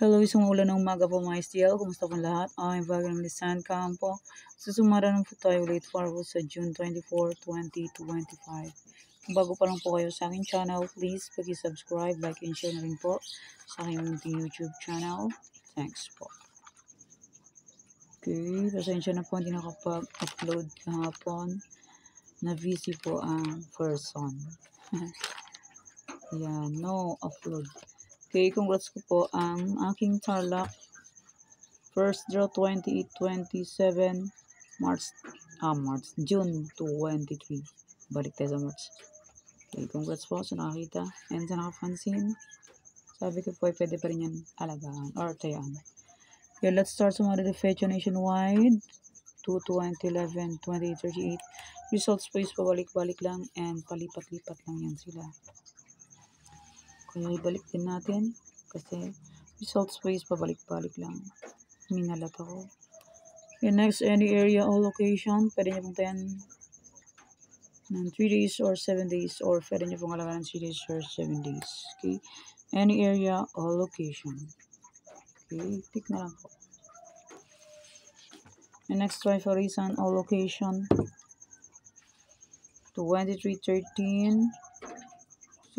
Hello, isang ulan ng umaga po mga STL. Kumusta po lahat? I'm Vagan Lisan Campo. Susumara na po tayo ulit for sa June 24, 2025. Kung bago pa lang po kayo sa aking channel, please pag-subscribe, like, and share na rin po sa aking YouTube channel. Thanks po. Okay, pasensya na po hindi nakapag-upload kahapon. Na-busy po ang person. Yan, no upload. Okay, congrats ko po ang aking Tarlac. First draw 28-27 June 23. Balik tayo sa March. Okay, congrats po sa nakakita and sa nakapansin. Sabi ko po ay pwede pa rin yan alagaan or tayaan. Okay, let's start sa mga feature nationwide. 2-20-11, 28-38. Results po is pabalik-balik lang and palipat-lipat lang yan sila. Kaya ibalik din natin kasi results po is pabalik-balik lang. Minalat ako. Okay, next, any area or location. Pwede nyo pong tayan ng 3 days or 7 days or pwede nyo pong alagaan ng 3 days or 7 days. Okay, any area or location. Okay, pick na lang po. And next, try for reason or location. 23-13,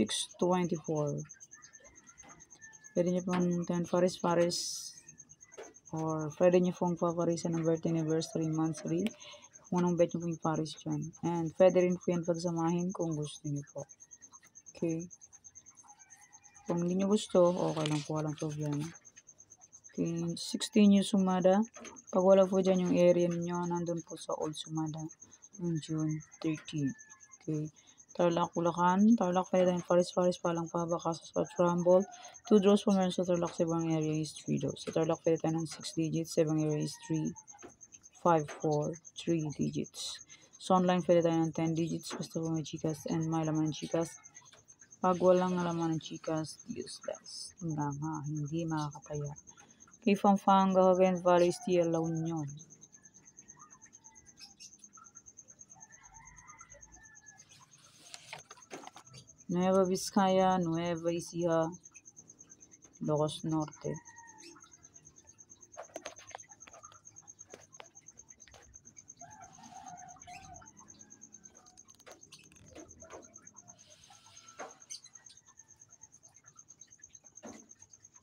6-24. Pwede nyo pong tayan Faris or pwede nyo pong paparisan ng birthday anniversary monthly. Kung anong bet nyo po yung Paris dyan. And pwede rin po yan pagsamahin kung gusto nyo po. Okay. Kung hindi nyo gusto, okay lang po, walang problema. Okay. 16 yung sumada. Pag wala po dyan yung area ninyo, nandun po sa old sumada. Yung June 13. Okay. Tarlac, Bulacan. Tarlac, pwede tayong Paris palang paba, Casas at Rumble. 2 draws po meron sa Tarlac, sa ibang area is 3 draws. Sa Tarlac, pwede tayo ng 6 digits, sa ibang area is 3, 5, 4, 3 digits. So online pwede tayo ng 10 digits. Basta po may chikas and may laman ng chikas. Pag walang laman ng chikas, useless. Hindi makakataya. Kay Pampanga, Cagayan Valley, STL, La Union. Nueva Vizcaya, Nueva Ecija, Ilocos Norte.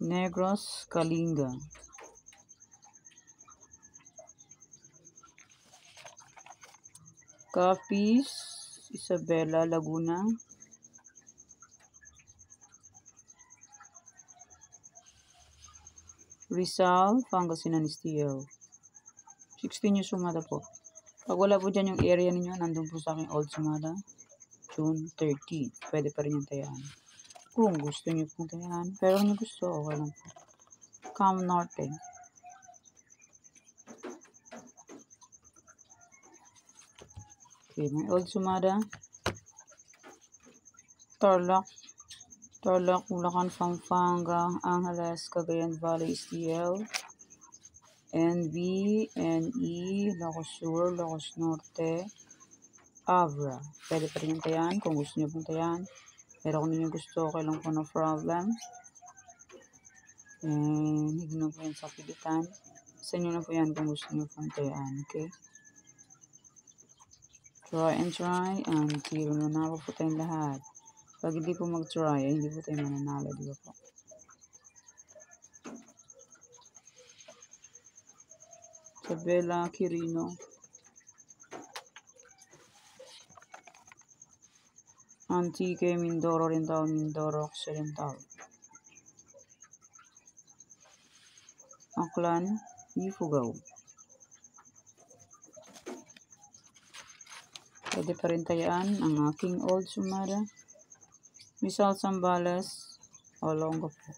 Negros, Kalinga. Capiz, Isabela, Laguna. Rizal, Pangasinan, STL. 16 yung sumada po. Pag wala po dyan yung area ninyo, nandun po sa aking old sumada. June 13. Pwede pa rin yung tayaan. Kung gusto nyo pong tayaan. Pero kung nyo gusto, okay lang po. Cam Norte. Okay, may old sumada. Tarlac, Bulacan, Pampanga, Angeles, Cagayan Valley, STL, NV, NE, Ilocos Sur, Ilocos Norte, Abra. Pwede pa rin yung tayan kung gusto nyo pong tayan. Pero kung nyo gusto, okay lang po, no problem. And hindi na po yan sa pilitan. Sa inyo na po yan kung gusto nyo pong tayan. Okay? Try until manalo po tayong lahat. Pag hindi po mag-try, hindi po tayo mananalo, di ba po? Isabela, Quirino. Antique, Mindoro, Oriental, Mindoro, Occidental. Aklan, Ifugao. Pwede pa rin tayaan ang aking old sumada. Rizal, Zambales, Olongapo po.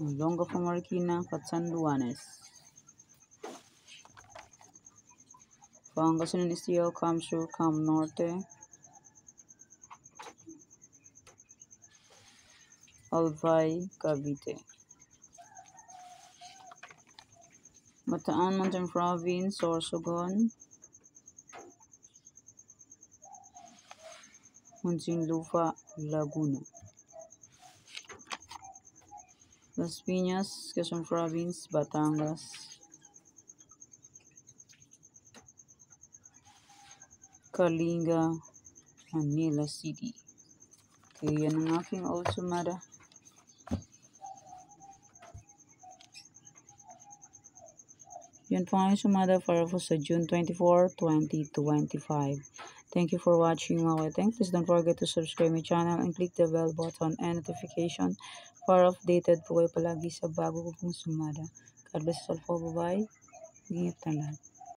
Olongapo, Marikina, Patsanduanes. Pangasinan, STL, Cam Sur, Cam Norte. Albay, Cavite. Bataan, Mountain Province, Sorsogon. Muntinlupa, Laguna. Las Piñas, Quezon Province, Batangas, Kalinga, Manila City. Okay, yan ang aking old sumada. Yan po ang sumada para po sa June 24, 2025. Thank you for watching mga kateng. Please don't forget to subscribe my channel and click the bell button and notification para updated po kayo palagi sa bago ko pong sumada. God bless all po. Bye-bye. Ingat na lahat.